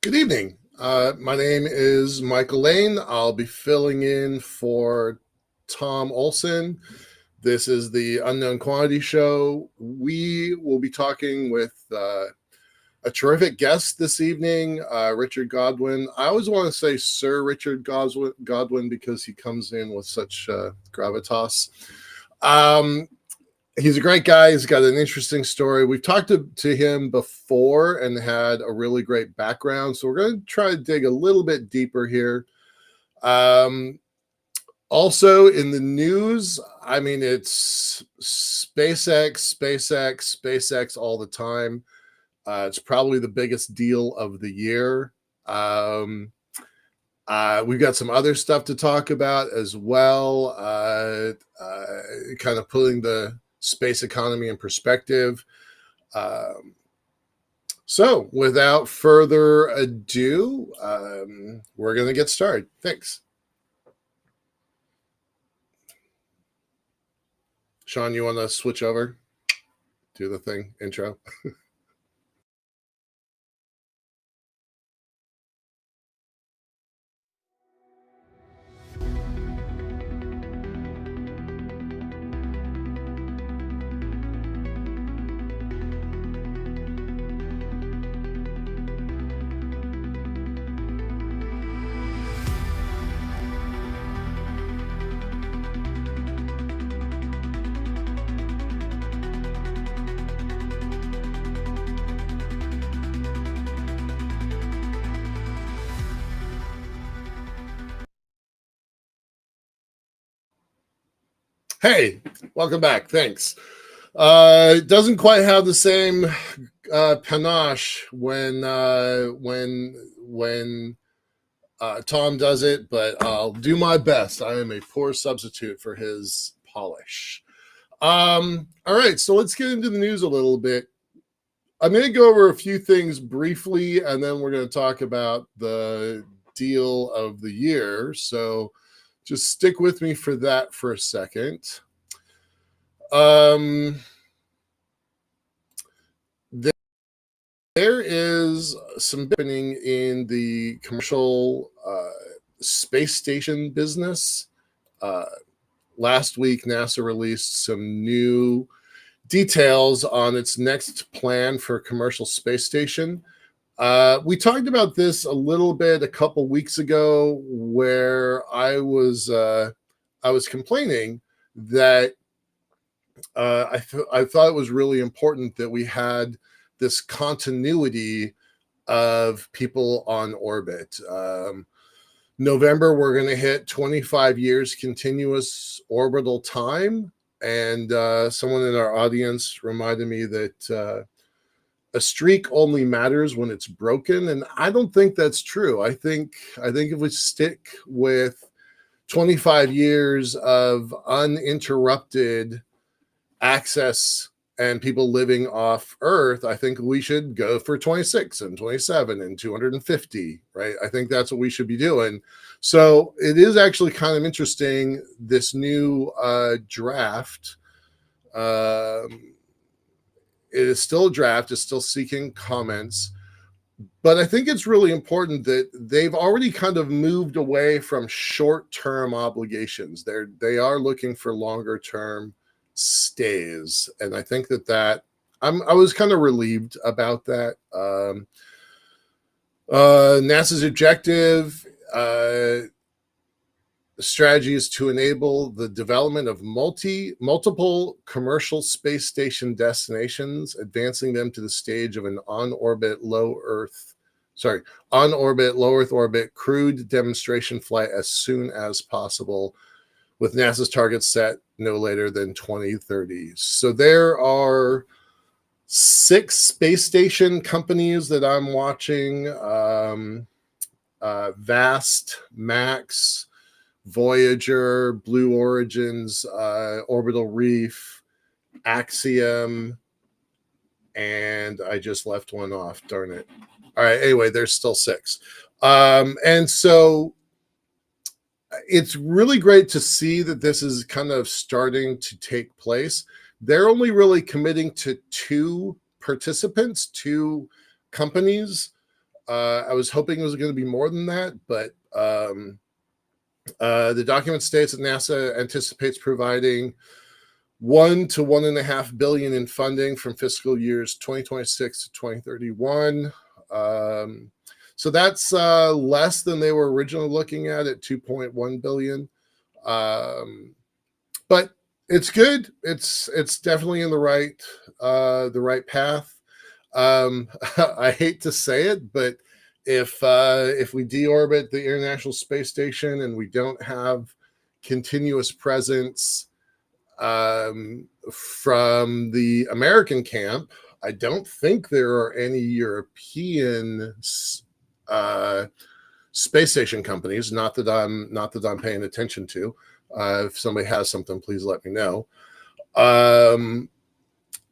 Good evening. My name is Michael Lane. I'll be filling in for Tom Olson. This is the Unknown Quantity Show. We will be talking with a terrific guest this evening, Richard Godwin. I always want to say Sir Richard Godwin because he comes in with such gravitas. He's a great guy. He's got an interesting story. We've talked to him before and had a really great background. So we're going to try to dig a little bit deeper here. Also in the news, I mean, it's SpaceX all the time. It's probably the biggest deal of the year. We've got some other stuff to talk about as well, kind of putting the space economy in perspective. So without further ado, we're going to get started. Thanks. Sean, you want to switch over? Do the thing, intro. Hey, welcome back. Thanks. It doesn't quite have the same panache when Tom does it, but I'll do my best. I am a poor substitute for his polish. All right, so let's get into the news a little bit. I'm going to go over a few things briefly, and then we're going to talk about the deal of the year. So just stick with me for that for a second. There is some happening in the commercial space station business. Last week, NASA released some new details on its next plan for a commercial space station. We talked about this a little bit a couple weeks ago, where I was complaining that I thought it was really important that we had this continuity of people on orbit. November, we're going to hit 25 years continuous orbital time. And someone in our audience reminded me that a streak only matters when it's broken. And I don't think that's true. I think if we stick with 25 years of uninterrupted access and people living off Earth, I think we should go for 26 and 27 and 250, right? I think that's what we should be doing. So it is actually kind of interesting, this new draft. It is still a draft, it's still seeking comments, but I think it's really important that they've already kind of moved away from short-term obligations. They are looking for longer-term stays, and I think that I was kind of relieved about that. NASA's objective strategy is to enable the development of multiple commercial space station destinations, advancing them to the stage of an on-orbit low Earth orbit crewed demonstration flight as soon as possible, with NASA's targets set no later than 2030. So there are 6 space station companies that I'm watching: VAST, MAX, Voyager, Blue Origin's Orbital Reef, Axiom, and I just left one off. Darn it. All right. Anyway, there's still 6. And so it's really great to see that this is kind of starting to take place. They're only really committing to 2 participants, 2 companies. I was hoping it was going to be more than that, but the document states that NASA anticipates providing 1 to 1.5 billion in funding from fiscal years 2026 to 2031. So that's less than they were originally looking at 2.1 billion. But it's good. It's definitely in the right path. I hate to say it, but if we deorbit the International Space Station and we don't have continuous presence from the American camp, I don't think there are any European space station companies. Not that I'm paying attention to. If somebody has something, please let me know.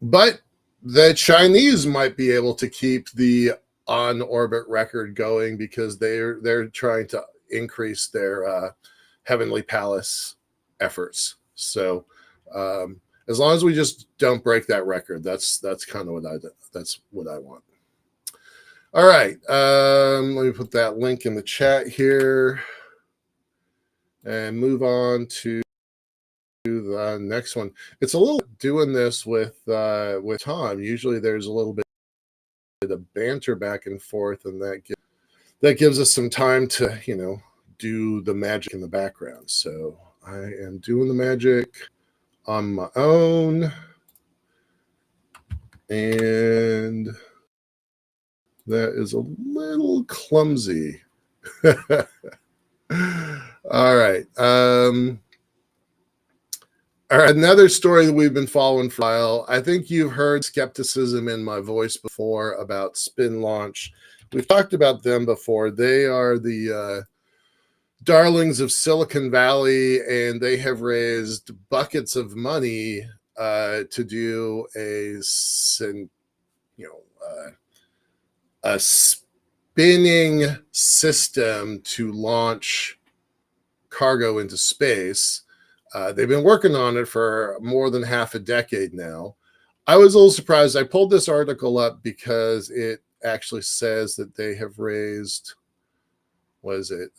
But the Chinese might be able to keep the on-orbit record going because they're trying to increase their Heavenly Palace efforts. So as long as we just don't break that record, that's kind of what I want. All right, let me put that link in the chat here and move on to the next one. It's a little doing this with Tom. Usually there's a little bit of banter back and forth, and that gives us some time to do the magic in the background. So I am doing the magic on my own, and that is a little clumsy. All right. All right, another story that we've been following for a while. I think you've heard skepticism in my voice before about Spin Launch. We've talked about them before. They are the darlings of Silicon Valley, and they have raised buckets of money to do a spinning system to launch cargo into space. They've been working on it for more than half a decade now. I was a little surprised. I pulled this article up because it actually says that they have raised, what is it?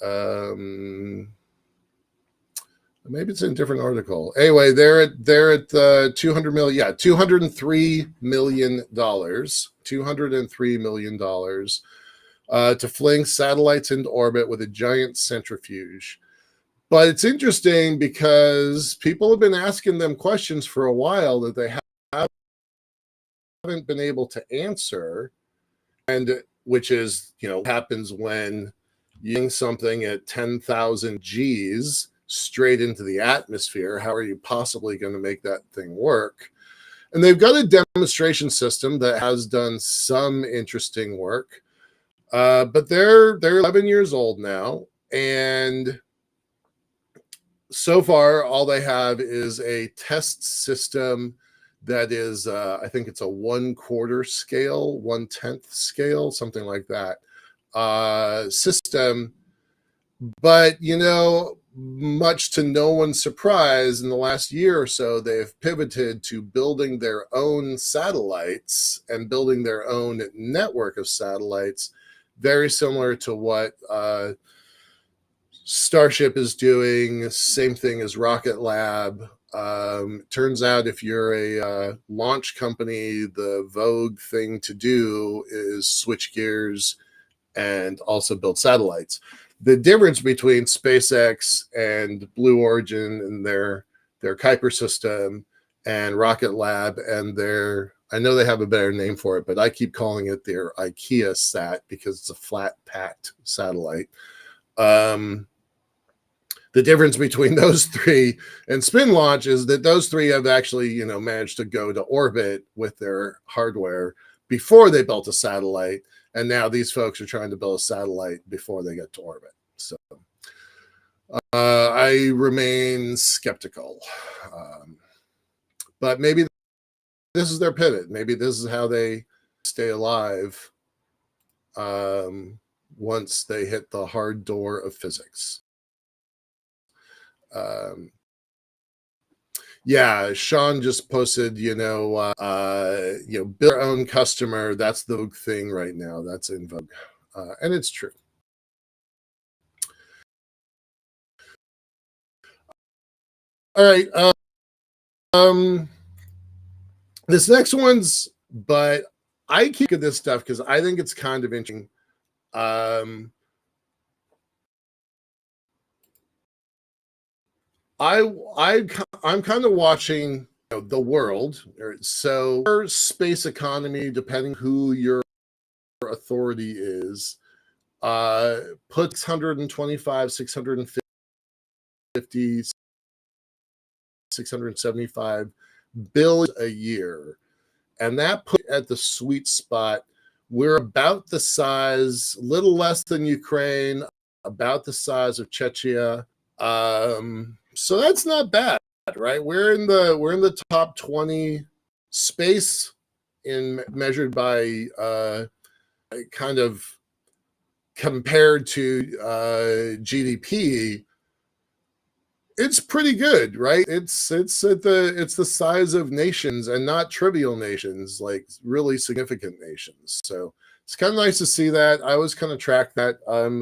Maybe it's in a different article. Anyway, they're at 200 million. Yeah, $203 million. $203 million to fling satellites into orbit with a giant centrifuge. But it's interesting because people have been asking them questions for a while that they haven't been able to answer, and which is, happens when you something at 10,000 Gs straight into the atmosphere. How are you possibly going to make that thing work? And they've got a demonstration system that has done some interesting work, but they're 11 years old now, and so far, all they have is a test system that is, I think it's a 1/4 scale, 1/10 scale, something like that system. But, much to no one's surprise, in the last year or so, they've pivoted to building their own satellites and building their own network of satellites, very similar to what Starship is doing, same thing as Rocket Lab. Turns out if you're a launch company, the vogue thing to do is switch gears and also build satellites. The difference between SpaceX and Blue Origin and their Kuiper system and Rocket Lab and I know they have a better name for it, but I keep calling it their IKEA sat because it's a flat packed satellite. The difference between those three and Spin Launch is that those three have actually, managed to go to orbit with their hardware before they built a satellite. And now these folks are trying to build a satellite before they get to orbit. So I remain skeptical. But maybe this is their pivot. Maybe this is how they stay alive once they hit the hard door of physics. Yeah, Sean just posted, build your own customer. That's the thing right now. That's in vogue. and it's true. All right. This next one's, but I keep at this stuff because I think it's kind of interesting. I'm kind of watching the world. So our space economy, depending who your authority is, puts 625, 650, 675 billion a year. And that put at the sweet spot. We're about the size, little less than Ukraine, about the size of Czechia. So that's not bad, right? We're in the top 20 space in measured by kind of compared to GDP. It's pretty good, right? It's the size of nations, and not trivial nations, like really significant nations. So it's kind of nice to see that. I always kind of track that. I'm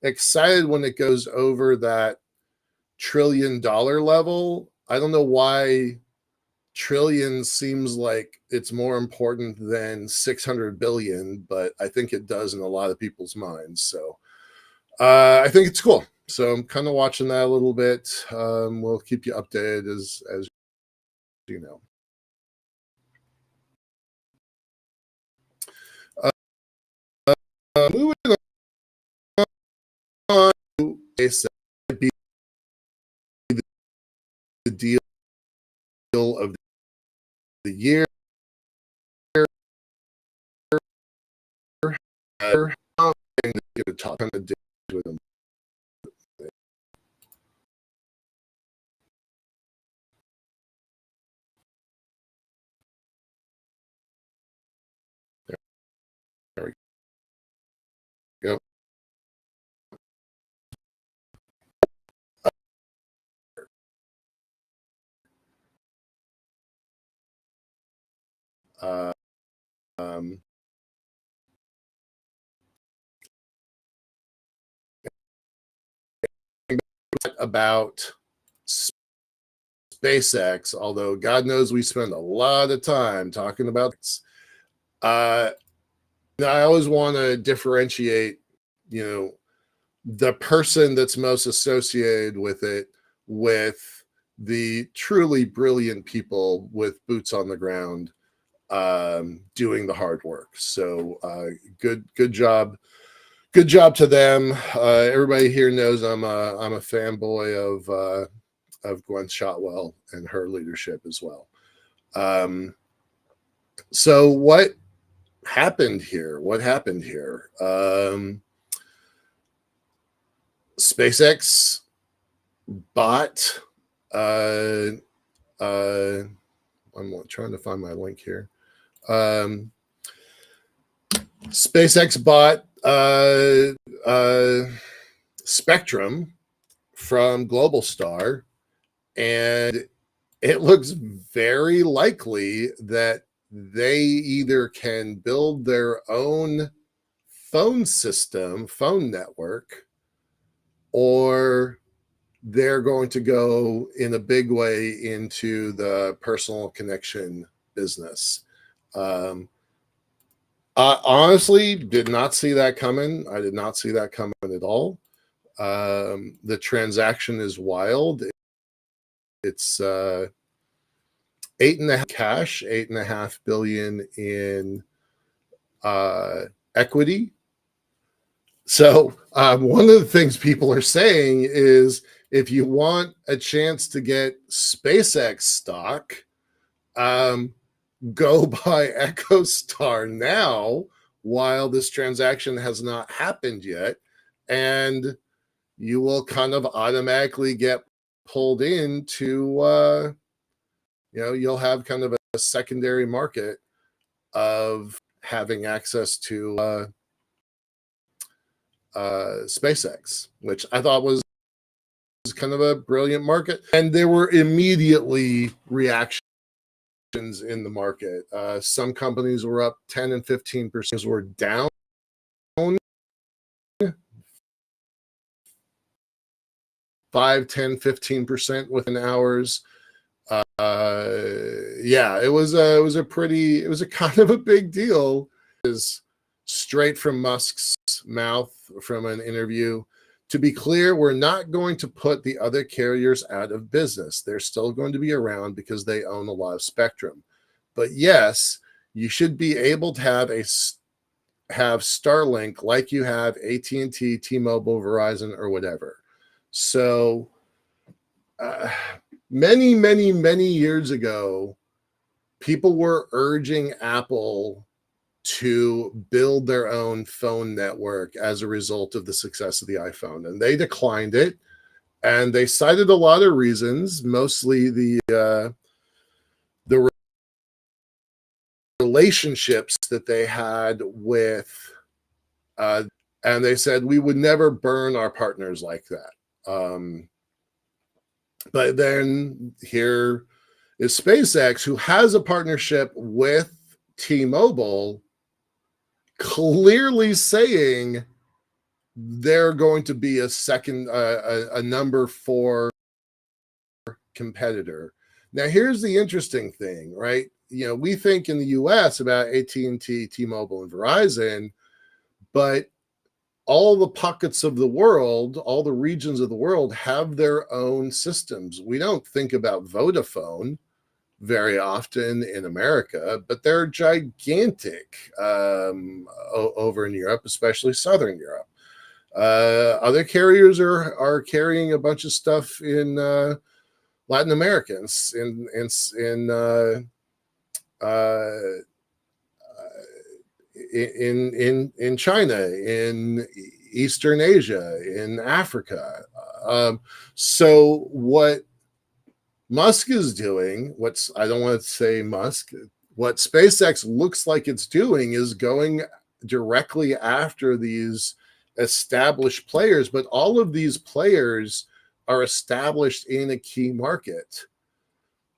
excited when it goes over that $1 trillion level. I don't know why trillion seems like it's more important than 600 billion, but I think it does in a lot of people's minds. So I think it's cool. So I'm kind of watching that a little bit. We'll keep you updated as you know. Moving on to the deal of the year. I'm going to talk on the day with them. There we go. Um, about SpaceX, although God knows we spend a lot of time talking about this. I always want to differentiate, the person that's most associated with it with the truly brilliant people with boots on the ground, doing the hard work. So good job. Good job to them. Everybody here knows I'm a fanboy of Gwen Shotwell and her leadership as well. So what happened here? SpaceX bought. I'm trying to find my link here. SpaceX bought Spectrum from Globalstar, and it looks very likely that they either can build their own phone network, or they're going to go in a big way into the personal connection business. I honestly did not see that coming. I did not see that coming at all. The transaction is wild. It's 8.5 cash, 8.5 billion in equity. So one of the things people are saying is, if you want a chance to get SpaceX stock, go buy EchoStar now while this transaction has not happened yet, and you will kind of automatically get pulled into you'll have kind of a secondary market of having access to SpaceX, which I thought was kind of a brilliant market. And there were immediately reactions in the market. Some companies were up 10 and 15%, were down 5, 10, 15% within hours. Yeah, it was a kind of a big deal. Is straight from Musk's mouth from an interview. To be clear, we're not going to put the other carriers out of business. They're still going to be around because they own a lot of spectrum. But yes, you should be able to have Starlink like you have AT&T, T-Mobile, Verizon, or whatever. So many, many, many years ago, people were urging Apple to build their own phone network as a result of the success of the iPhone, and they declined it. And they cited a lot of reasons, mostly the relationships that they had with, and they said we would never burn our partners like that. But then here is SpaceX, who has a partnership with T-Mobile, clearly saying they're going to be a second, a number 4 competitor. Now, here's the interesting thing, right? You know, we think in the US about AT&T, T-Mobile, and Verizon, but all the pockets of the world, all the regions of the world have their own systems. We don't think about Vodafone very often in America, but they're gigantic over in Europe, especially Southern Europe. Other carriers are carrying a bunch of stuff in Latin America, in China, in Eastern Asia, in Africa. So what Musk is doing, I don't want to say Musk, what SpaceX looks like it's doing is going directly after these established players, but all of these players are established in a key market.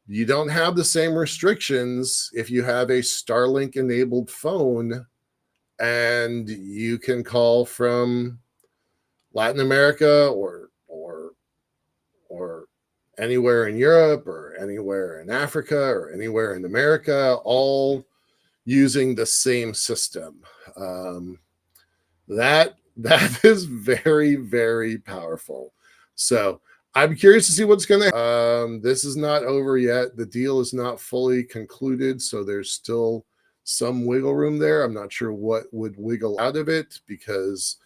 You don't have the same restrictions if you have a Starlink enabled phone and you can call from Latin America or anywhere in Europe or anywhere in Africa or anywhere in America, all using the same system. That is very, very powerful. So I'm curious to see what's going to happen. This is not over yet. The deal is not fully concluded, so there's still some wiggle room there. I'm not sure what would wiggle out of it because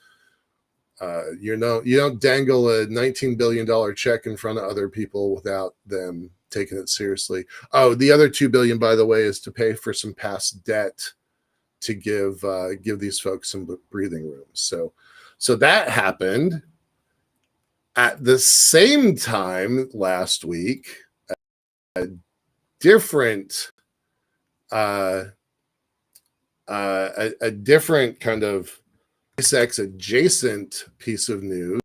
you don't dangle a $19 billion check in front of other people without them taking it seriously. Oh, the other $2 billion, by the way, is to pay for some past debt to give these folks some breathing room. So that happened. At the same time last week, a different kind of SpaceX adjacent piece of news.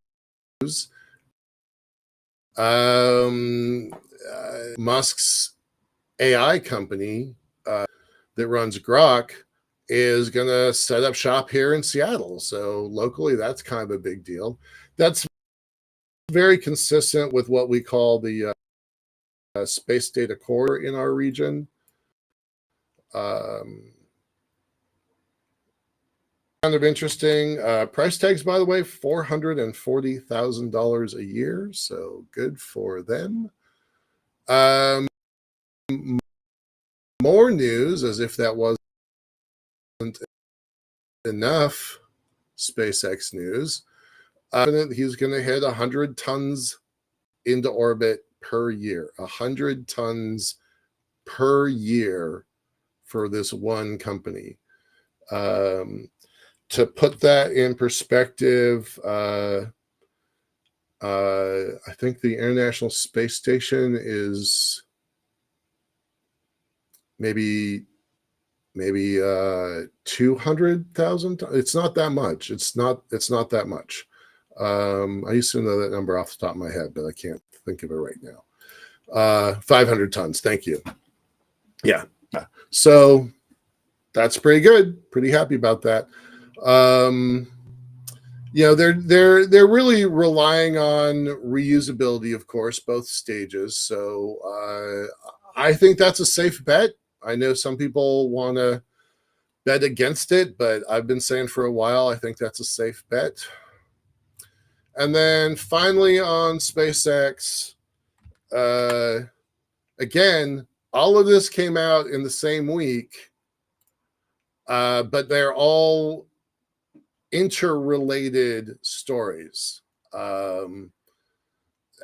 Musk's AI company that runs Grok is going to set up shop here in Seattle. So locally, that's kind of a big deal. That's very consistent with what we call the space data corridor in our region. Kind of interesting. Price tags, by the way, $440,000 a year. So good for them. More news, as if that wasn't enough SpaceX news. He's going to hit 100 tons into orbit per year. 100 tons per year for this one company. To put that in perspective, I think the International Space Station is maybe 200,000. It's not that much. It's not that much. I used to know that number off the top of my head, but I can't think of it right now. 500 tons. Thank you. Yeah. So that's pretty good. Pretty happy about that. they're really relying on reusability, of course, both stages. So I think that's a safe bet. I know some people want to bet against it, but I've been saying for a while I think that's a safe bet. And then finally on SpaceX, again, all of this came out in the same week, but they're all interrelated stories.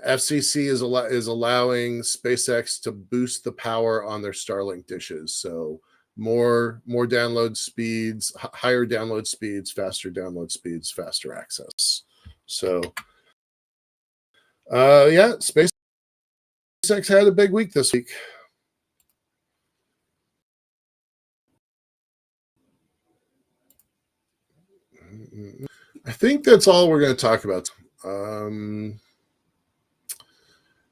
FCC is allowing SpaceX to boost the power on their Starlink dishes. So more download speeds, higher download speeds, faster access. So yeah, SpaceX had a big week this week. I think that's all we're going to talk about.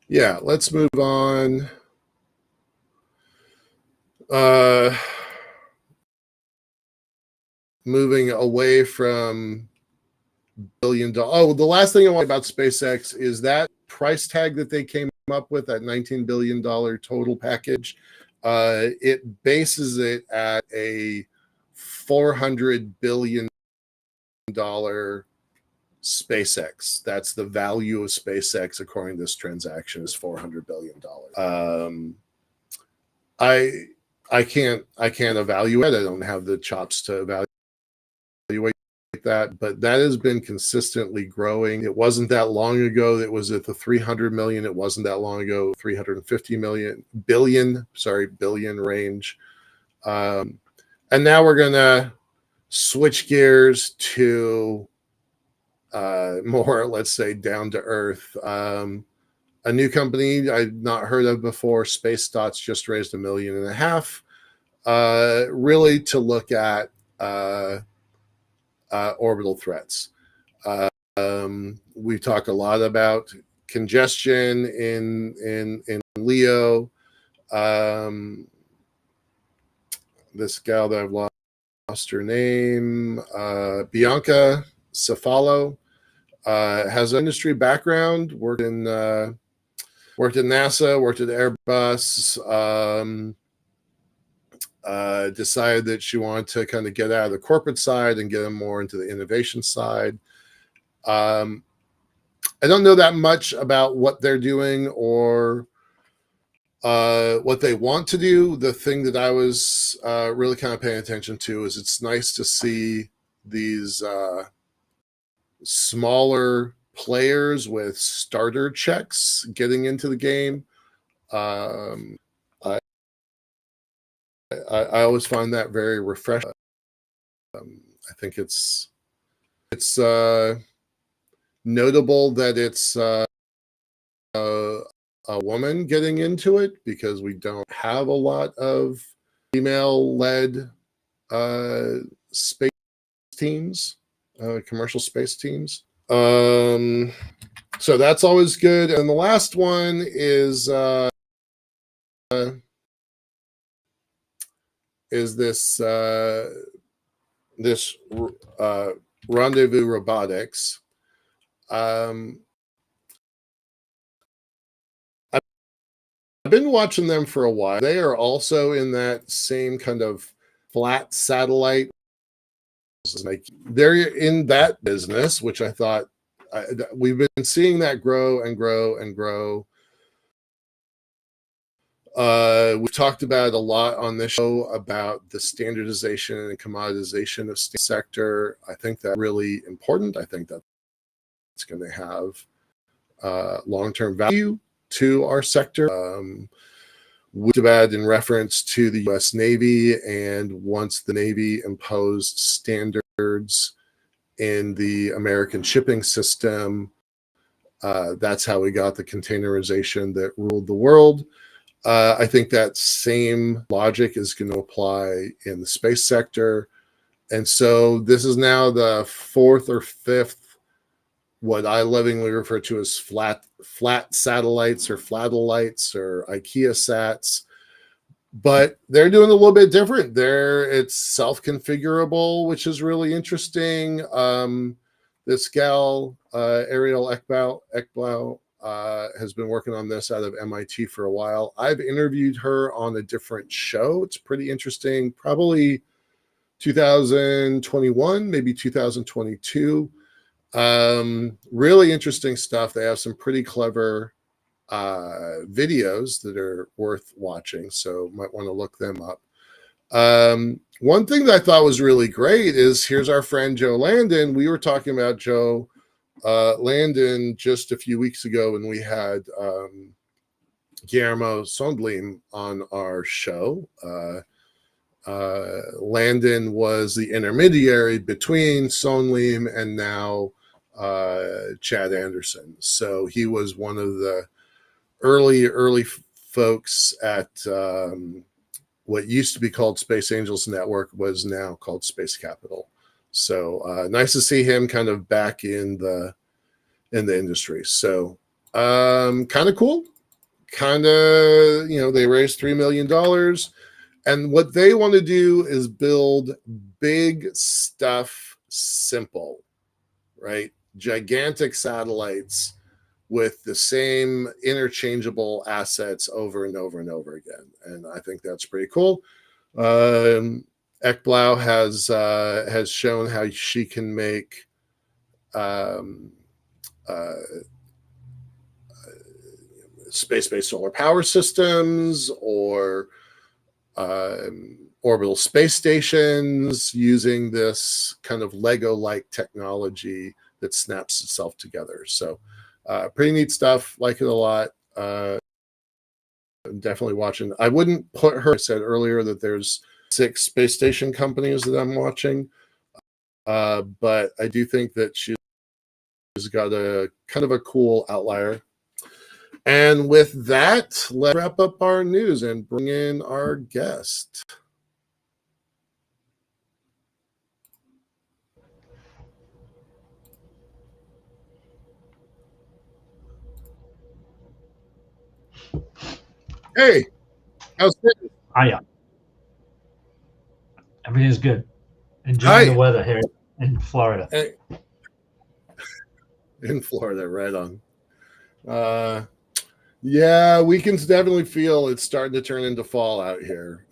Yeah, let's move on. Moving away from $1 billion. Oh, the last thing I want about SpaceX is that price tag that they came up with, that $19 billion total package. It bases it at a $400 billion SpaceX. That's the value of SpaceX according to this transaction is $400 billion. I can't evaluate. I don't have the chops to evaluate that, but that has been consistently growing. It wasn't that long ago that was at the 300 million. It wasn't that long ago 350 billion range. And now we're gonna switch gears to more, let's say, down to earth. A new company I've not heard of before, Space Dots, just raised $1.5 million, really to look at orbital threats. We talk a lot about congestion in LEO. This gal that I've lost her name, Bianca Cefalo, has an industry background, worked at NASA, worked at Airbus, decided that she wanted to kind of get out of the corporate side and get more into the innovation side. I don't know that much about what they're doing or what they want to do. The thing that I was really kind of paying attention to is it's nice to see these smaller players with starter checks getting into the game. I always find that very refreshing. I think it's notable that it's a woman getting into it, because we don't have a lot of female-led space teams, commercial space teams. So that's always good. And the last one is this Rendezvous Robotics. I've been watching them for a while. They are also in that same kind of flat satellite. They're in that business, which I thought we've been seeing that grow and grow and grow. We've talked about it a lot on this show about the standardization and commoditization of the sector. I think that's really important. I think that it's going to have long-term value to our sector. We talked about in reference to the U.S. Navy, and once the Navy imposed standards in the American shipping system, that's how we got the containerization that ruled the world. I think that same logic is going to apply in the space sector. And so this is now the fourth or fifth, what I lovingly refer to as flat satellites or flatelites or IKEA sats. But they're doing a little bit different. It's self-configurable, which is really interesting. this gal, Ariel Ekblau, has been working on this out of MIT for a while. I've interviewed her on a different show. It's pretty interesting, probably 2021, maybe 2022. Really interesting stuff. They have some pretty clever videos that are worth watching, so might want to look them up. One thing that I thought was really great is here's our friend Joe Landon. We were talking about Joe Landon just a few weeks ago when we had Guillermo Sondheim on our show. Landon was the intermediary between Sondheim and now Chad Anderson. So he was one of the early folks at what used to be called Space Angels Network, was now called Space Capital. So nice to see him kind of back in the industry. So kind of cool. Kind of, they raised $3 million. And what they want to do is build big stuff simple, right? Gigantic satellites with the same interchangeable assets over and over and over again. And I think that's pretty cool. Ekblau has shown how she can make space-based solar power systems or orbital space stations using this kind of Lego-like technology that snaps itself together. So pretty neat stuff. Like it a lot. Definitely watching. I wouldn't put her. I said earlier that there's 6 space station companies that I'm watching, but I do think that she's got a kind of a cool outlier. And with that, let's wrap up our news and bring in our guest. Hey, how's it? Hiya. Everything's good. Enjoying the weather here in Florida. Hey. In Florida, right on. Yeah, we can definitely feel it's starting to turn into fall out here.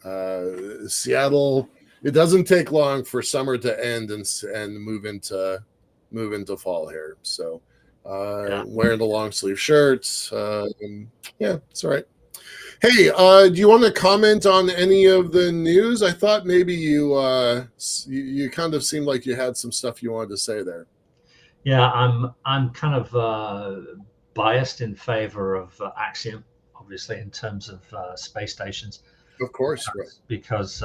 Seattle, it doesn't take long for summer to end and move into fall here. So wearing the long sleeve shirts. Yeah, it's all right. Hey, do you want to comment on any of the news? I thought maybe you kind of seemed like you had some stuff you wanted to say there. Yeah, I'm kind of biased in favor of Axiom, obviously, in terms of space stations. Of course, because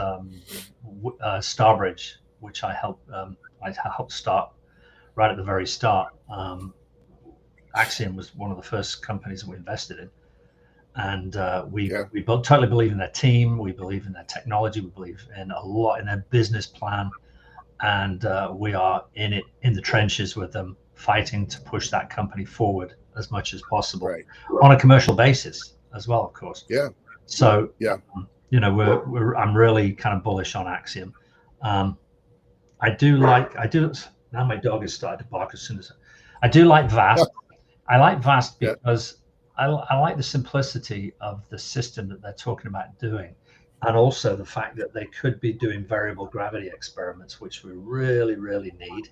Starbridge, which I helped start right at the very start. Axiom was one of the first companies that we invested in, and we both totally believe in their team. We believe in their technology. We believe in a lot in their business plan. And we are in the trenches with them, fighting to push that company forward as much as possible on a commercial basis as well, of course. Yeah. So I'm really kind of bullish on Axiom. Now my dog has started to bark as soon as I do like VAST. I like VAST because I like the simplicity of the system that they're talking about doing. And also the fact that they could be doing variable gravity experiments, which we really, really need.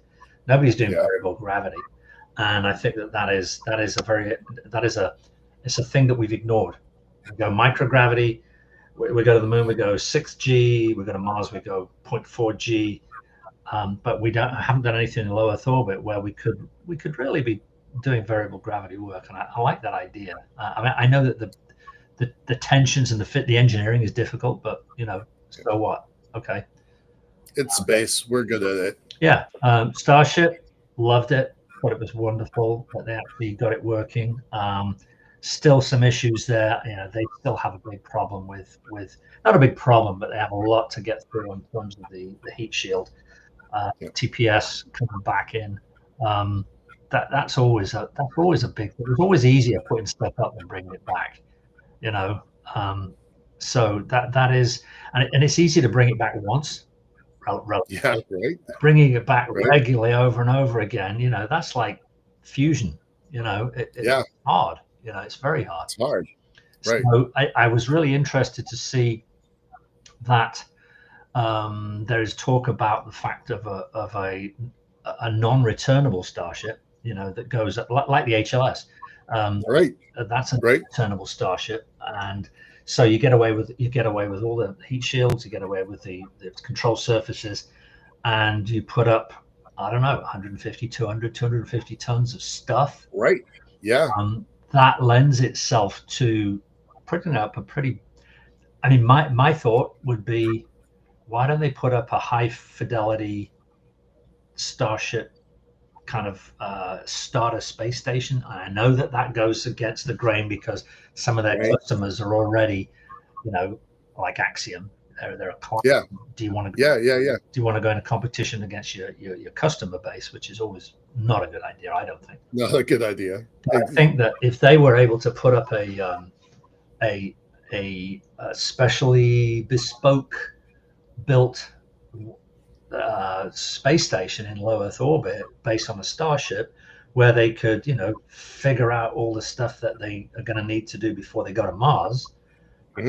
Nobody's doing variable gravity, and I think it's a thing that we've ignored. We go microgravity, we go to the moon, we go 6G, we go to Mars, we go 0.4G, but we haven't done anything in low Earth orbit where we could really be doing variable gravity work, and I like that idea. I mean, I know that the tensions and the engineering is difficult, but so what? Okay. It's space. We're good at it. Yeah. Starship, loved it. Thought it was wonderful that they actually got it working. Still some issues there. They still have a big problem with not a big problem, but they have a lot to get through in terms of the heat shield. TPS coming back in. That's always a big thing. It's always easier putting stuff up than bringing it back. So that is, and it's easy to bring it back once, Yeah, right. Bringing it back Right. regularly over and over again, that's like fusion. It's Yeah, hard. It's very hard. it's hard. Right. So I was really interested to see that there is talk about the fact of a non-returnable starship, that goes up, like the HLS. Right. That's a Right. returnable starship, and so you get away with all the heat shields, you get away with the control surfaces, and you put up, I don't know, 150, 200, 250 tons of stuff. Right. Yeah. That lends itself to putting up a pretty. I mean, my thought would be, why don't they put up a high fidelity starship kind of starter space station? I know that goes against the grain because some of their customers are already, like Axiom. They're a client. Yeah. Do you want to? Yeah. Do you want to go in a competition against your customer base, which is always not a good idea, I don't think. Not a good idea. But I think that if they were able to put up a specially bespoke built space station in low Earth orbit based on a starship, where they could, figure out all the stuff that they are going to need to do before they go to Mars,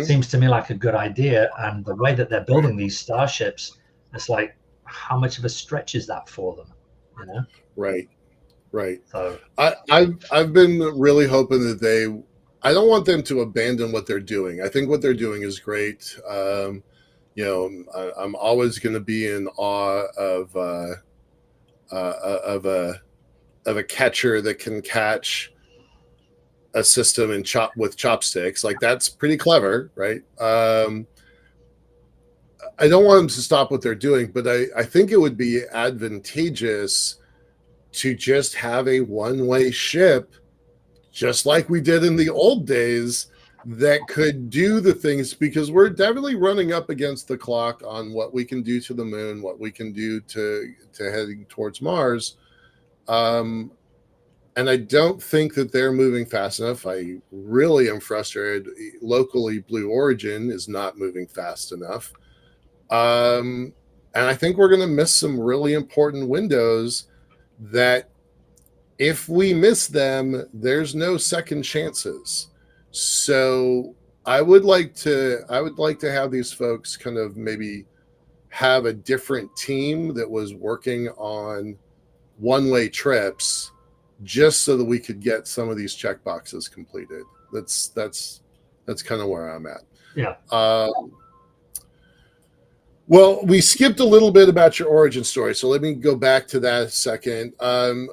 seems to me like a good idea. And the way that they're building these starships, it's like, how much of a stretch is that for them? Right. Right. So I've been really hoping that I don't want them to abandon what they're doing. I think what they're doing is great. I'm always going to be in awe of a catcher that can catch a system and with chopsticks. Like, that's pretty clever, right? I don't want them to stop what they're doing, but I think it would be advantageous to just have a one-way ship, just like we did in the old days, that could do the things, because we're definitely running up against the clock on what we can do to the moon, what we can do to heading towards Mars. And I don't think that they're moving fast enough. I really am frustrated. Locally, Blue Origin is not moving fast enough. And I think we're going to miss some really important windows that, if we miss them, there's no second chances. So I would like to have these folks kind of maybe have a different team that was working on one-way trips, just so that we could get some of these check boxes completed. That's kind of where I'm at. Yeah. Well, we skipped a little bit about your origin story, so let me go back to that a second.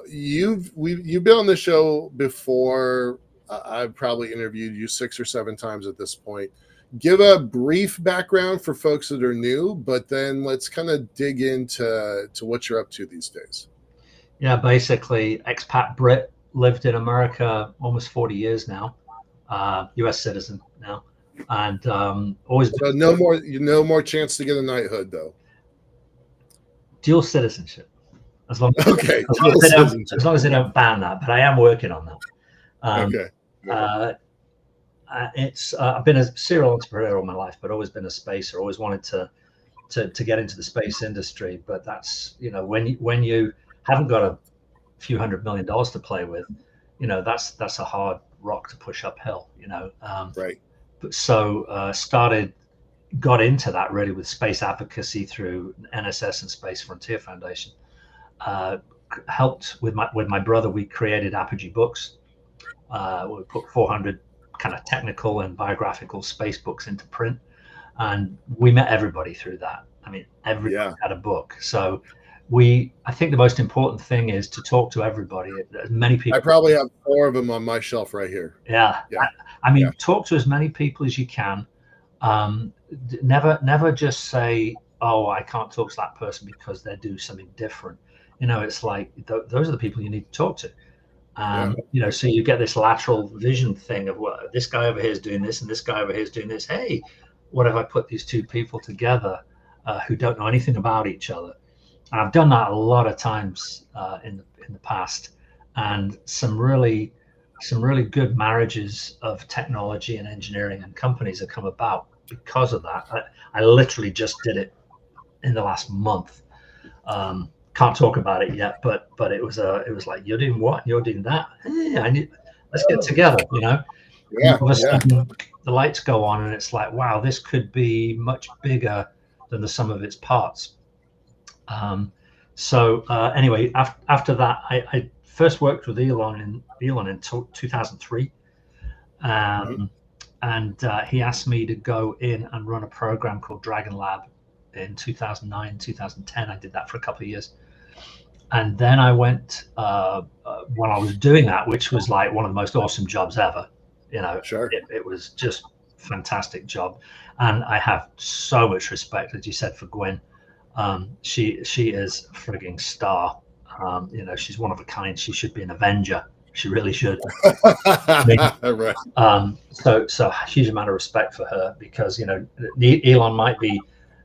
You've been on the show before. I've probably interviewed you 6 or 7 times at this point. Give a brief background for folks that are new, but then let's kind of dig into what you're up to these days. Yeah, basically expat Brit, lived in America almost 40 years now, U.S. citizen now, and always. So no more chance to get a knighthood, though. Dual citizenship, as long as they don't ban that. But I am working on that. Okay. I've been a serial entrepreneur all my life, but always been a spacer. Always wanted to get into the space industry, but that's, when you haven't got a few $100 million to play with, that's a hard rock to push uphill. Right. But so got into that really with space advocacy through NSS and Space Frontier Foundation. Helped with my brother. We created Apogee Books. We put 400 kind of technical and biographical space books into print, and we met everybody through that. I mean, everybody had a book. So I think the most important thing is to talk to everybody, as many people. I probably have 4 of them on my shelf right here. Yeah. I mean, talk to as many people as you can. Never just say, oh, I can't talk to that person because they do something different. It's like, those are the people you need to talk to. So you get this lateral vision thing of, well, this guy over here is doing this and this guy over here is doing this. Hey, what if I put these 2 people together who don't know anything about each other? And I've done that a lot of times in the past, and some really good marriages of technology and engineering and companies have come about because of that. I literally just did it in the last month. Can't talk about it yet, but it was like, you're doing what? You're doing that? Hey, let's get together, you know. And all of a sudden, the lights go on, and it's like, wow, this could be much bigger than the sum of its parts. Anyway, after that, I first worked with Elon in 2003, and he asked me to go in and run a program called Dragon Lab in 2009, 2010. I did that for a couple of years. And then I went, when I was doing that, which was like one of the most awesome jobs ever, you know, it was just fantastic job. And I have so much respect, as you said, for Gwen. She is a frigging star. You know, she's one of a kind. She should be an Avenger. She really should. Right. So huge amount of respect for her, because, you know, Elon might be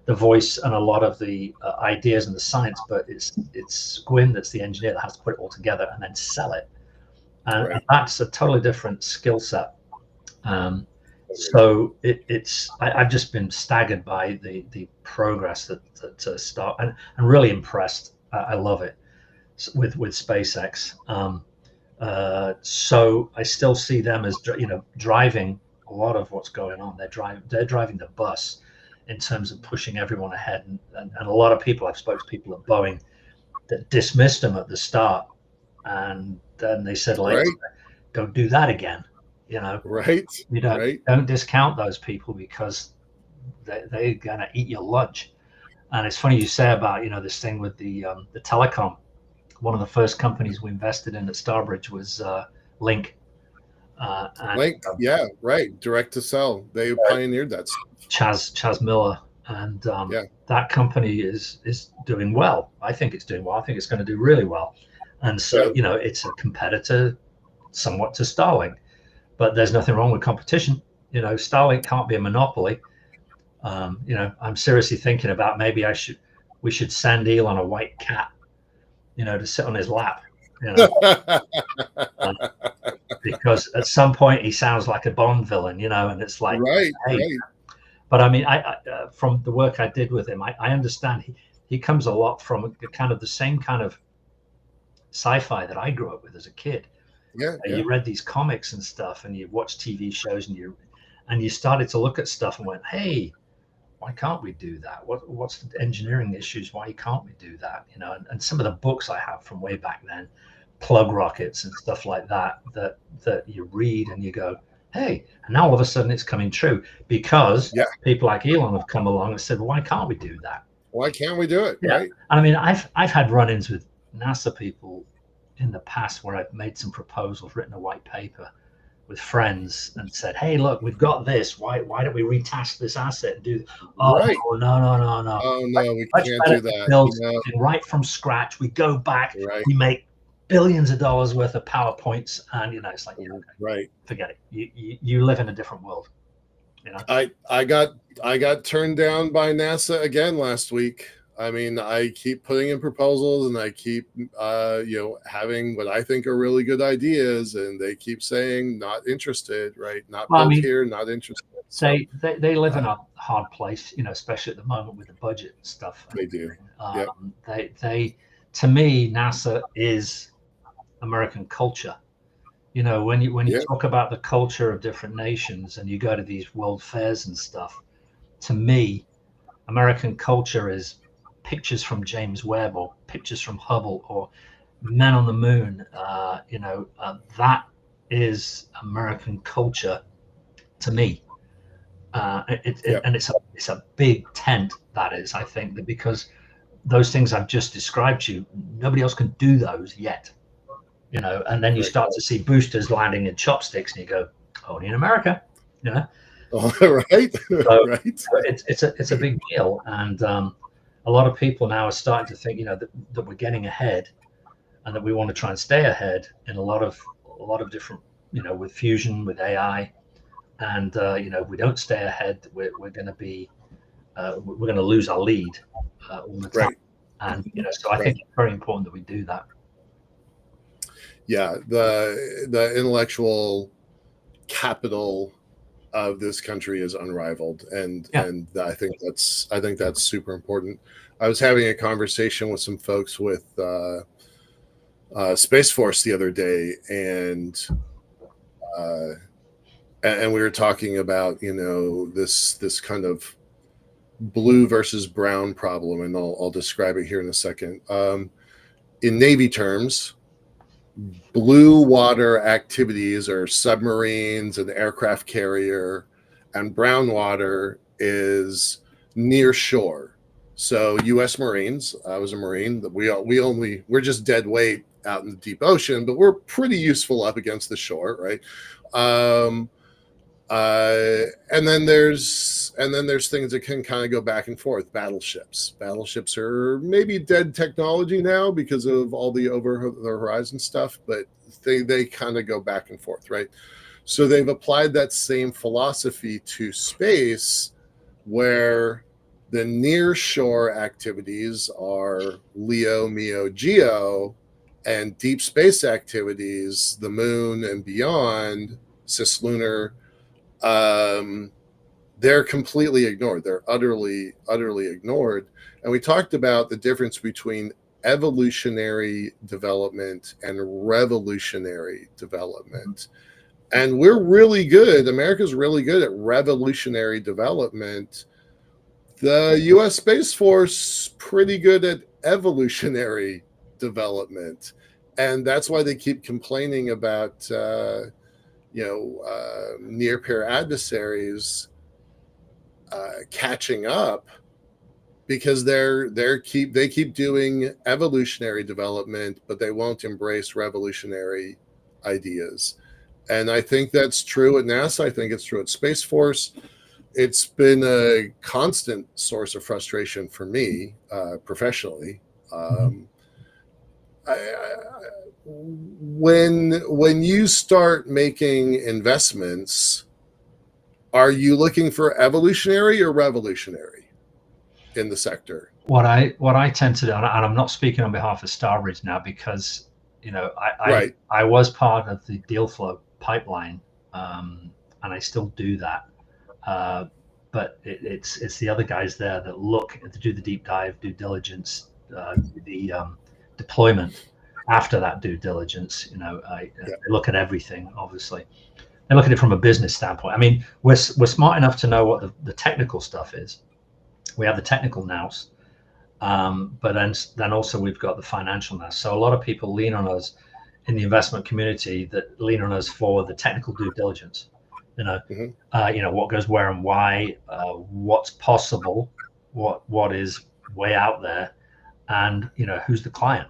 the voice and a lot of the ideas and the science, but it's Gwyn that's the engineer that has to put it all together and then sell it, and that's a totally different skill set. So I've just been staggered by the progress that start, and really impressed. I love it with SpaceX. So I still see them as, you know, driving a lot of what's going on. They're driving the bus in terms of pushing everyone ahead, and a lot of people, I've spoken to people at Boeing that dismissed them at the start, and then they said, like, don't do that again, you know. You don't discount those people, because they're gonna eat your lunch. And it's funny you say about, you know, this thing with the telecom. One of the first companies we invested in at Starbridge was Link. Direct to cell. They pioneered that stuff. Chas Miller, and that company is doing well. I think it's doing well. I think it's going to do really well. And so, you know, it's a competitor somewhat to Starlink, but there's nothing wrong with competition. You know, Starlink can't be a monopoly. You know, I'm seriously thinking about, maybe we should send Elon a white cat, you know, to sit on his lap, you know. Because at some point he sounds like a Bond villain, you know, and it's like, hey. But I mean, I from the work I did with him, I understand he comes a lot from kind of the same kind of sci-fi that I grew up with as a kid. You read these comics and stuff, and you watched TV shows, and you started to look at stuff and went, hey, why can't we do that? What's the engineering issues? Why can't we do that? You know, and some of the books I have from way back then, plug rockets and stuff like that you read and you go, hey, and now all of a sudden it's coming true, because people like Elon have come along and said, well, why can't we do that? Why can't we do it? Right. And I mean, I've had run-ins with NASA people in the past where I've made some proposals, written a white paper with friends, and said, hey, look, we've got this. Why don't we retask this asset and do? No. Oh no, we can't do that. Build something right from scratch. We go back. We make billions of dollars worth of PowerPoints, and, you know, it's like, forget it. You live in a different world, you know. I got turned down by NASA again last week. I mean, I keep putting in proposals, and I keep you know, having what I think are really good ideas, and they keep saying not interested, right? Not built here, not interested. They live in a hard place, you know, especially at the moment with the budget and stuff. They do. They to me, NASA is American culture. You know, when you talk about the culture of different nations, and you go to these world fairs and stuff, to me, American culture is pictures from James Webb, or pictures from Hubble, or Men on the Moon. You know, that is American culture to me. And it's a big tent, that is, I think, that because those things I've just described to you, nobody else can do those yet. You know, and then you start to see boosters landing in chopsticks, and you go, only in America, you know. So it's a big deal, and a lot of people now are starting to think, you know, that we're getting ahead, and that we want to try and stay ahead in a lot of different, you know, with fusion, with AI, and you know, if we don't stay ahead, we're going to be we're going to lose our lead all the time. And, you know, so I think it's very important that we do that. Yeah, the intellectual capital of this country is unrivaled, and Yeah. and I think that's super important. I was having a conversation with some folks with Space Force the other day, uh, and we were talking about this kind of blue versus brown problem, and I'll describe it here in a second. In Navy terms, blue water activities are submarines and aircraft carrier, and brown water is near shore. So U.S. Marines, I was a Marine. We're just dead weight out in the deep ocean, but we're pretty useful up against the shore, right? Um, and then there's things that can kind of go back and forth. Battleships are maybe dead technology now because of all the over the horizon stuff, but they kind of go back and forth, right? So they've applied that same philosophy to space, where the near shore activities are LEO, MEO, GEO, and deep space activities, the moon and beyond, cislunar, they're completely ignored. They're utterly ignored. And we talked about the difference between evolutionary development and revolutionary development. And we're really good. America's really good at revolutionary development. The U.S. Space Force pretty good at evolutionary development, and that's why they keep complaining about near peer adversaries catching up, because they keep doing evolutionary development, but they won't embrace revolutionary ideas. And I think that's true at NASA. I think it's true at Space Force. It's been a constant source of frustration for me professionally. When you start making investments, are you looking for evolutionary or revolutionary in the sector? What I tend to do, and I'm not speaking on behalf of Starbridge now, because Right. I was part of the deal flow pipeline, and I still do that. But it's the other guys there that look to do the deep dive, due diligence, the deployment after that due diligence. They look at everything. Obviously, they look at it from a business standpoint. I mean, we're smart enough to know what the technical stuff is. We have the technical nous, but then also we've got the financial nous. So a lot of people lean on us in the investment community, that lean on us for the technical due diligence. What goes where and why, what's possible, what is way out there, and who's the client,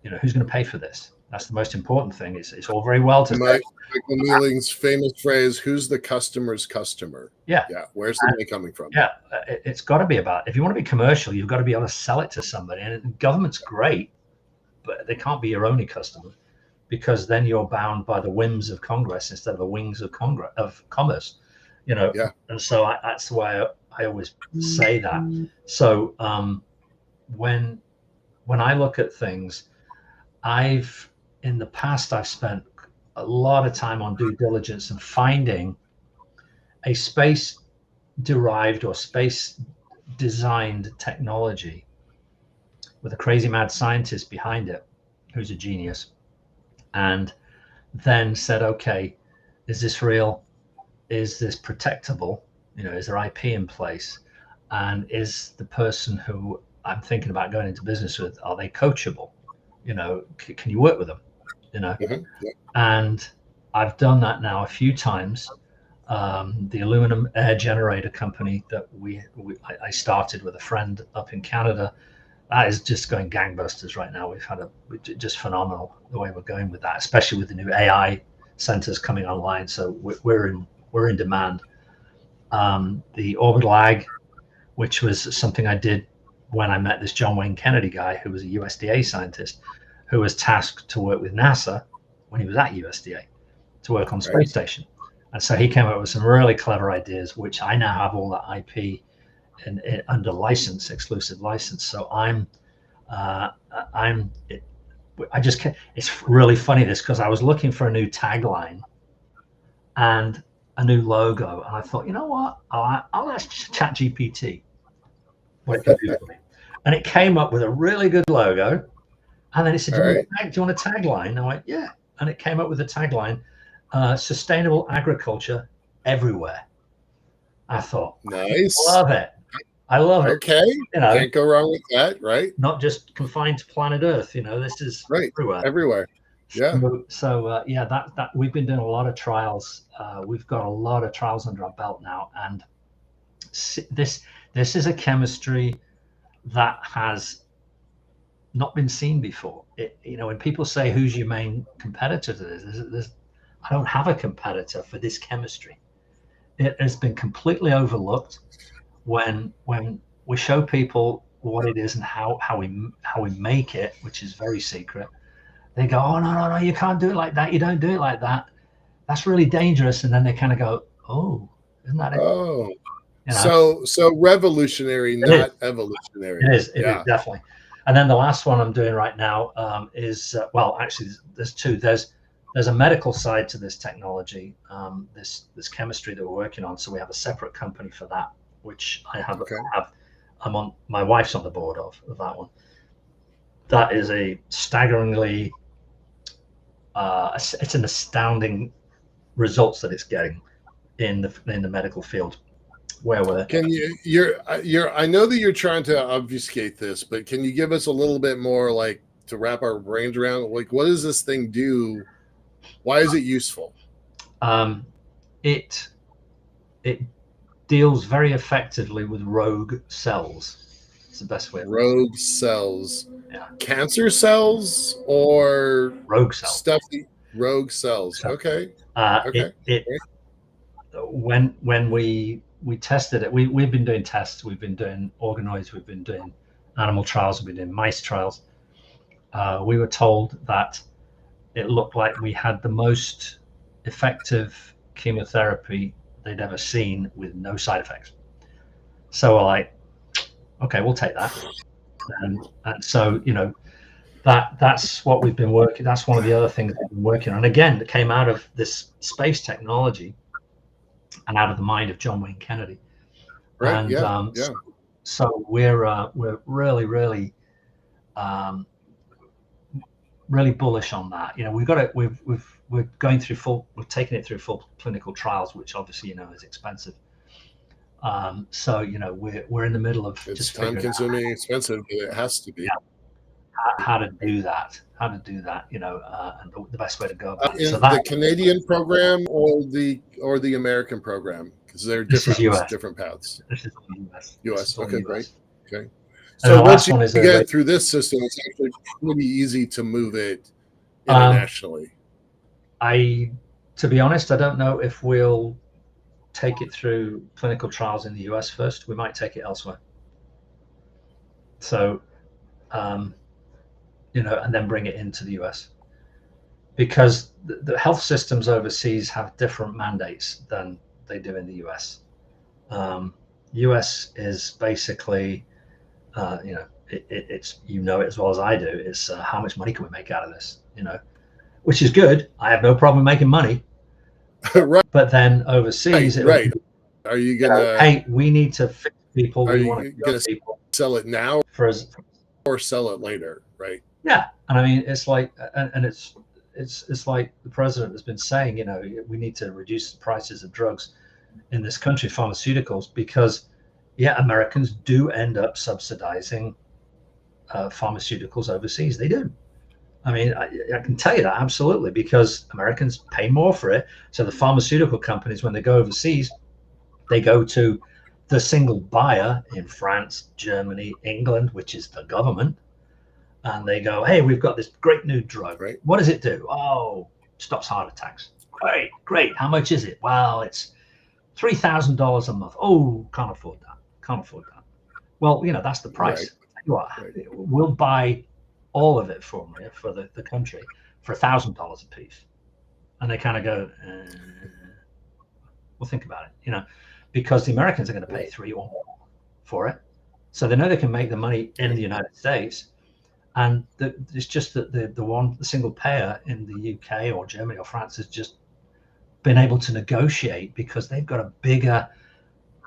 who's going to pay for this. That's the most important thing. It's all very well to say Michael Nealing's famous phrase, "Who's the customer's customer?" Yeah. Where's the money coming from? Yeah, it's got to be about, if you want to be commercial, you've got to be able to sell it to somebody. And the government's great, but they can't be your only customer, because then you're bound by the whims of Congress instead of the wings of commerce. Yeah. And so that's why I always say that. So when I look at things, in the past I've spent a lot of time on due diligence and finding a space-derived or space-designed technology with a crazy mad scientist behind it who's a genius, and then said, okay, is this real? Is this protectable? Is there IP in place? And is the person who I'm thinking about going into business with, are they coachable? Can you work with them? Mm-hmm. Yeah. And I've done that now a few times. The aluminum air generator company that I started with a friend up in Canada, that is just going gangbusters right now. We've had just phenomenal the way we're going with that, especially with the new AI centers coming online. So we're in demand. The orbital ag, which was something I did when I met this John Wayne Kennedy guy, who was a USDA scientist, who was tasked to work with NASA when he was at USDA to work on the space station. And so he came up with some really clever ideas, which I now have all that IP under license, exclusive license. So it's really funny this, because I was looking for a new tagline, and a new logo, and I thought, you know what, I'll ask ChatGPT what it can do for me, and it came up with a really good logo. And then it said, do you want a tagline? And I went, yeah. And it came up with a tagline, sustainable agriculture everywhere. I thought, nice. Love it. I love it. Okay. Can't go wrong with that, right? Not just confined to planet Earth. This is everywhere. Yeah. So yeah, that we've been doing a lot of trials. We've got a lot of trials under our belt now. And this is a chemistry that has not been seen before. When people say, who's your main competitor to this, I don't have a competitor for this chemistry. It has been completely overlooked. When we show people what it is and how we make it, which is very secret, they go, oh, no, you can't do it like that. You don't do it like that. That's really dangerous. And then they kind of go, oh, isn't that it? Oh, so revolutionary, not evolutionary. It is definitely. And then the last one I'm doing right now is, well, actually, there's two. There's a medical side to this technology, this chemistry that we're working on. So we have a separate company for that, which I have. My wife's on the board of that one. That is a staggeringly, it's an astounding results that it's getting in the medical field. Where we're I know that you're trying to obfuscate this, but can you give us a little bit more, like, to wrap our brains around, like, what does this thing do? Why is it useful? It deals very effectively with rogue cells. It's the best way. Rogue cells. Yeah. Cancer cells or rogue cells. Stuffy rogue cells. Okay. When we tested it, we've been doing tests, we've been doing organoids, we've been doing animal trials, we've been doing mice trials. We were told that it looked like we had the most effective chemotherapy they'd ever seen with no side effects. So we're like, okay, we'll take that. And so, that's what we've been working. That's one of the other things we've been working on. Again, that came out of this space technology and out of the mind of John Wayne Kennedy. Right. And so we're really, really, really bullish on that. We're going through we're taking it through full clinical trials, which obviously is expensive. So we're in the middle of it's time consuming, expensive, but it has to be. How to do that, and the best way to go about it. So the Canadian program or the American program, because they're different paths. This is US. Okay, great. Okay. So once you get through this system, it's actually pretty easy to move it internationally. To be honest, I don't know if we'll take it through clinical trials in the US first. We might take it elsewhere. So, and then bring it into the US, because the health systems overseas have different mandates than they do in the US. US is basically, it's it as well as I do. It's how much money can we make out of this? Which is good. I have no problem making money. Right. But then overseas, are you gonna? Hey, we need to fix people. Are you gonna sell it now or sell it later? Right. Yeah, and I mean, it's like, and it's like the president has been saying, we need to reduce the prices of drugs in this country, pharmaceuticals, because Americans do end up subsidizing pharmaceuticals overseas. They do. I mean, I can tell you that absolutely, because Americans pay more for it. So the pharmaceutical companies, when they go overseas, they go to the single buyer in France, Germany, England, which is the government. And they go, hey, we've got this great new drug. Right. What does it do? Oh, stops heart attacks. Great. How much is it? Well, it's $3,000 a month. Oh, can't afford that. Well, that's the price. Right. We'll buy all of it for the country for $1,000 a piece. And they kind of go, we'll think about it, because the Americans are going to pay $3 or more for it. So they know they can make the money in the United States. And it's just that the single payer in the UK or Germany or France is just been able to negotiate because they've got a bigger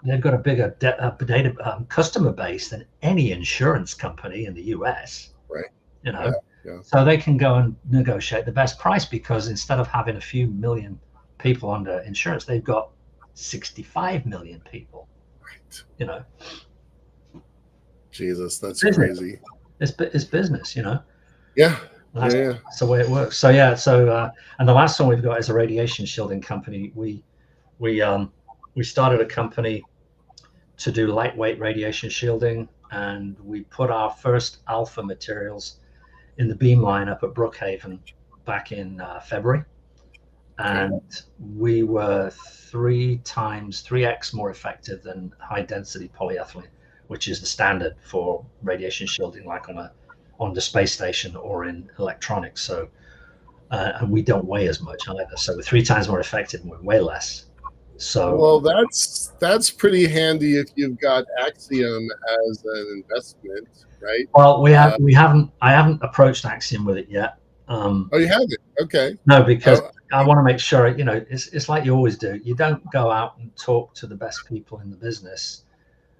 data customer base than any insurance company in the US. Right. You know, Yeah. so they can go and negotiate the best price because instead of having a few million people under insurance, they've got 65 million people. Right. You know, Jesus, that's business. crazy. It's business, you know. Yeah. That's the way it works. So yeah, and the last one we've got is a radiation shielding company. We started a company to do lightweight radiation shielding, and we put our first alpha materials in the beamline up at Brookhaven back in February, and we were 3x more effective than high density polyethylene, which is the standard for radiation shielding, like on the space station or in electronics. So and we don't weigh as much either, so we're 3 times more effective and we weigh less. So well, that's pretty handy if you've got Axiom as an investment, right? well, I haven't approached Axiom with it yet. Oh, you haven't? Okay. No, because Oh, I want to make sure, you know, it's like you always do. You don't go out and talk to the best people in the business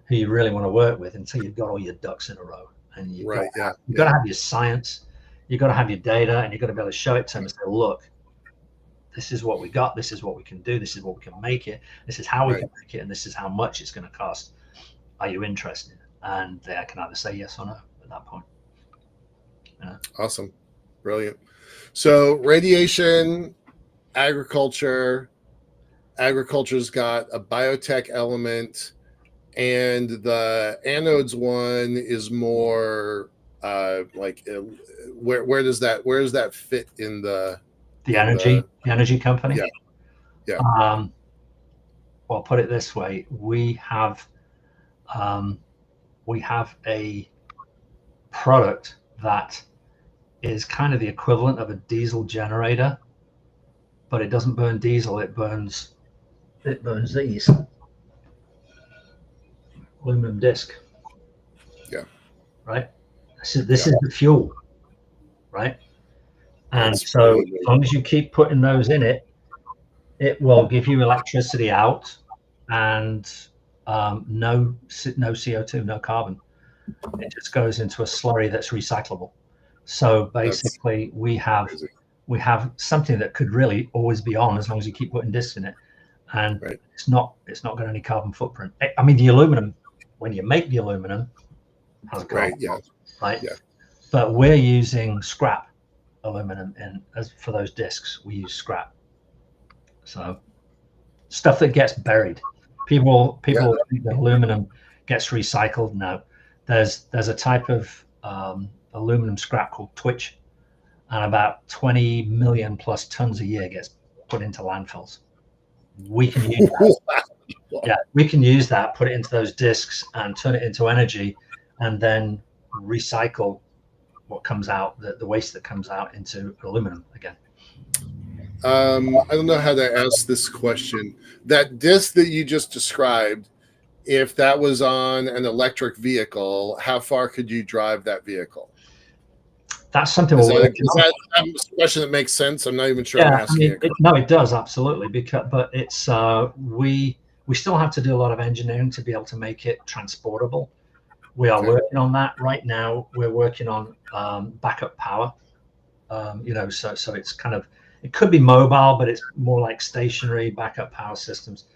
who you really want to work with until you've got all your ducks in a row. And you've got to have your science, you've got to have your data, and you've got to be able to show it to them and say, look, this is what we got, this is what we can do, this is what we can make it, this is how we can make it, and this is how much it's going to cost. Are you interested? And they can either say yes or no at that point. Yeah. Awesome. Brilliant. So radiation, agriculture's got a biotech element, and the anodes one is more like where does that fit in the energy company? Yeah. Well, put it this way: we have a product that is kind of the equivalent of a diesel generator, but it doesn't burn diesel. It burns these aluminum disc. Yeah. Right. This is the fuel. Right. And so as long as you keep putting those in it, it will give you electricity out and no CO2, no carbon. It just goes into a slurry that's recyclable. So basically, we have something that could really always be on as long as you keep putting discs in it, and it's not got any carbon footprint. I mean, the aluminum, when you make the aluminum, has carbon, right? But we're using scrap aluminum for those discs. We use scrap, so stuff that gets buried. People think that aluminum gets recycled. No, there's a type of aluminum scrap called twitch, and about 20 million plus tons a year gets put into landfills. We can use that. We can use that, put it into those discs and turn it into energy, and then recycle what comes out, the waste that comes out, into aluminum again. I don't know how to ask this question. That disc that you just described, if that was on an electric vehicle, how far could you drive that vehicle? That's something is that a question that makes sense? I'm not even sure I'm asking it. No, it does, absolutely, but it's we still have to do a lot of engineering to be able to make it transportable. We are working on that right now. We're working on backup power. So it's kind of, it could be mobile, but it's more like stationary backup power systems,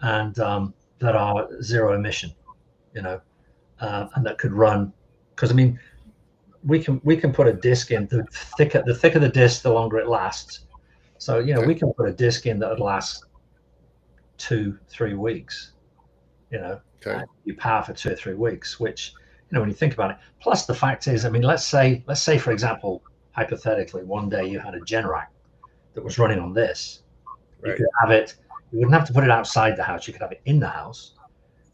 and that are zero emission, and that could run, because I mean, we can put a disc in. The thicker the disc, the longer it lasts. So we can put a disc in that would last 2-3 weeks. You power for 2 or 3 weeks, which when you think about it. Plus the fact is, I mean, let's say for example, hypothetically, one day you had a Generac that was running on this. You could have it. You wouldn't have to put it outside the house. You could have it in the house,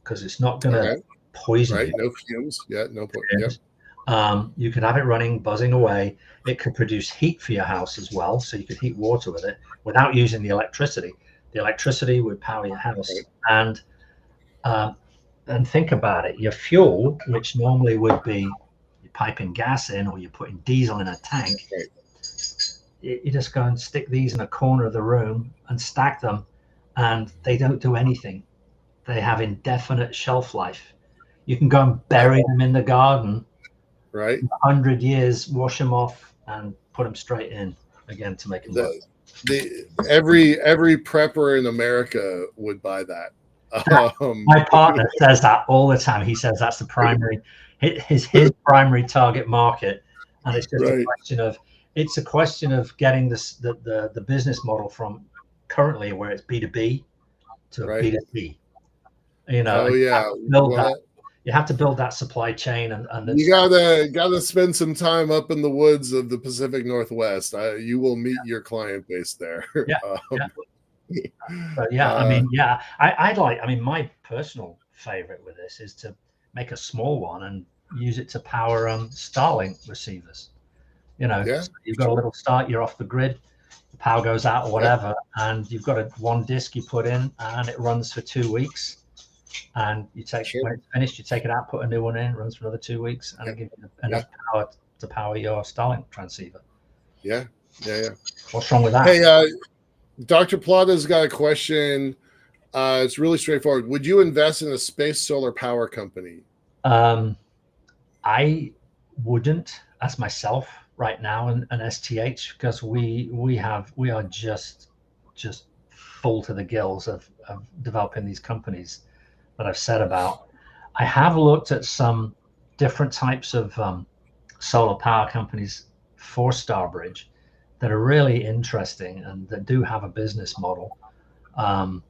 because it's not going to poison you. No fumes. No fumes. You could have it running, buzzing away. It could produce heat for your house as well, so you could heat water with it without using the electricity. The electricity would power your house, and think about it. Your fuel, which normally would be you're piping gas in or you're putting diesel in a tank, you just go and stick these in a corner of the room and stack them, and they don't do anything. They have indefinite shelf life. You can go and bury them in the garden, right? 100 years, wash them off, and put them straight in again to make them work. Every prepper in America would buy that. My partner says that all the time. He says that's the primary, his primary target market, and it's just a question of getting the business model from currently where it's B2B to B2C. You know, you have to build that supply chain, and you gotta spend some time up in the woods of the Pacific Northwest. You will meet your client base there. I mean, my personal favorite with this is to make a small one and use it to power Starlink receivers. You know, so you've got a little start, you're off the grid, the power goes out or whatever, and you've got one disk you put in, and it runs for 2 weeks. And you take when it's finished, you take it out, put a new one in, runs for another 2 weeks, and it gives you enough power to power your Starlink transceiver. Yeah. What's wrong with that? Hey, Dr. Plata's got a question. It's really straightforward. Would you invest in a space solar power company? I wouldn't, as myself right now, an STH, because we are just full to the gills of developing these companies that I've said about. I have looked at some different types of solar power companies for Starbridge that are really interesting and that do have a business model. But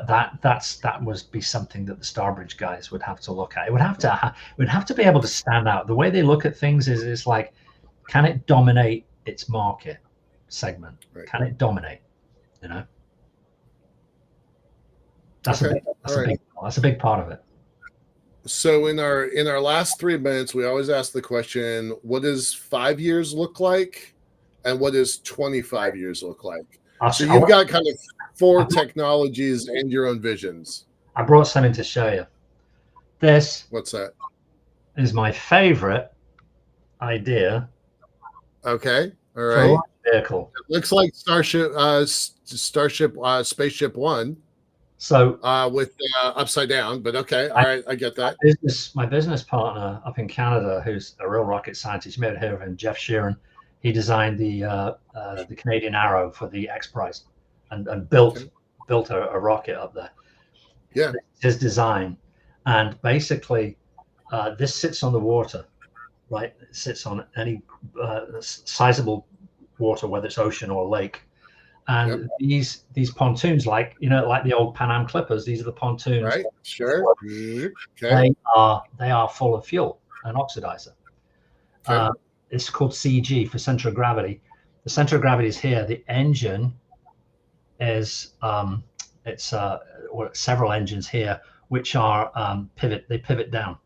that would be something that the Starbridge guys would have to look at. It would have to be able to stand out. The way they look at things is like, can it dominate its market segment? Can it dominate? You know, that's a big part of it. So in our last 3 minutes, we always ask the question: what does 5 years look like, and what does 25 years look like? So you've got kind of 4 technologies and your own visions. I brought something to show you. What's that? Is my favorite idea. Okay, all right. Vehicle. It looks like Spaceship One. So with upside down, but okay, all right, I get that. My business partner up in Canada, who's a real rocket scientist, you may have heard of him, Jeff Sheeran. He designed the Canadian Arrow for the X Prize, and built a rocket up there. Yeah, his design, and basically, this sits on the water, right? It sits on any sizable water, whether it's ocean or lake. And these pontoons, like the old Pan Am Clippers, these are the pontoons. Right. Sure. Okay. They are full of fuel and oxidizer. Okay. It's called CG for center of gravity. The center of gravity is here. The engine is several engines here, which are pivot. They pivot down.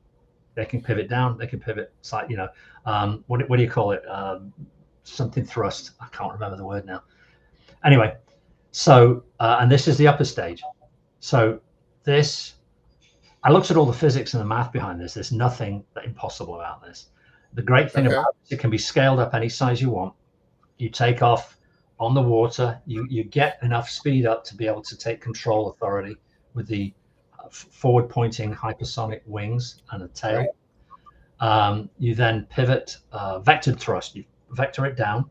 They can pivot down. They can pivot side. What do you call it? Something thrust. I can't remember the word now. Anyway, so and this is the upper stage. So I looked at all the physics and the math behind this. There's nothing impossible about this. The great thing about it can be scaled up any size you want. You take off on the water. You get enough speed up to be able to take control authority with the forward-pointing hypersonic wings and a tail. Right. You then pivot vectored thrust. You vector it down.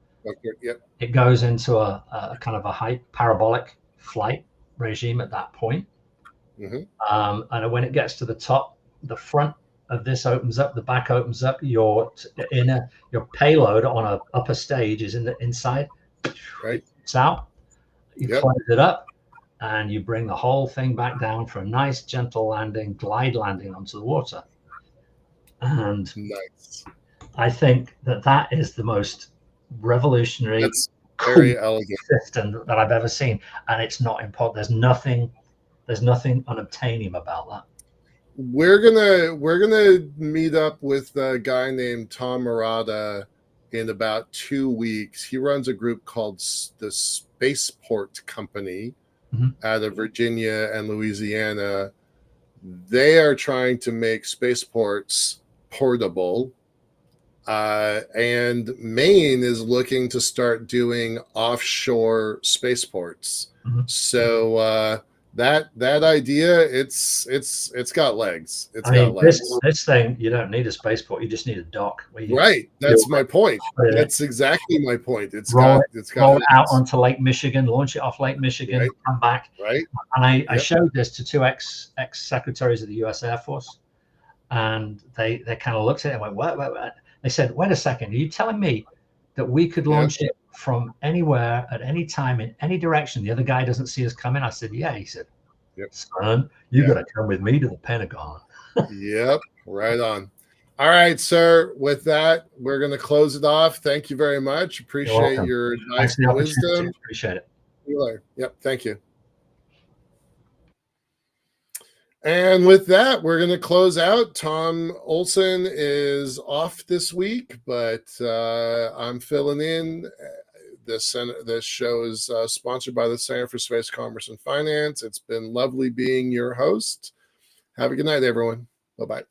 Yep. It goes into a kind of a high parabolic flight regime at that point. Mm-hmm. And when it gets to the top, the front of this opens up, the back opens up. Your payload on a upper stage is in the inside. Right. It's out. You close it up, and you bring the whole thing back down for a nice, gentle landing, glide landing onto the water. And nice. I think that is the most revolutionary, very elegant system that I've ever seen, and it's not important. There's nothing unobtainium about that. We're gonna meet up with a guy named Tom Murata in about 2 weeks. He runs a group called the Spaceport Company out of Virginia and Louisiana. They are trying to make spaceports portable. And Maine is looking to start doing offshore spaceports. Mm-hmm. So that idea, it's got legs. This thing, you don't need a spaceport. You just need a dock. Right. That's my point. That's exactly my point. It's got roll it out onto Lake Michigan, launch it off Lake Michigan, right. come back. Right. And I showed this to two ex secretaries of the U.S. Air Force, and they kind of looked at it and went, what? They said, wait a second, are you telling me that we could launch it from anywhere at any time in any direction? The other guy doesn't see us coming. I said, yeah. He said, son, you got to come with me to the Pentagon. Yep. Right on. All right, sir. With that, we're going to close it off. Thank you very much. Appreciate your advice and wisdom. Appreciate it. Yep. Thank you. And with that, we're going to close out. Tom Olson is off this week, but I'm filling in. This show is sponsored by the Center for Space Commerce and Finance. It's been lovely being your host. Have a good night, everyone. Bye-bye.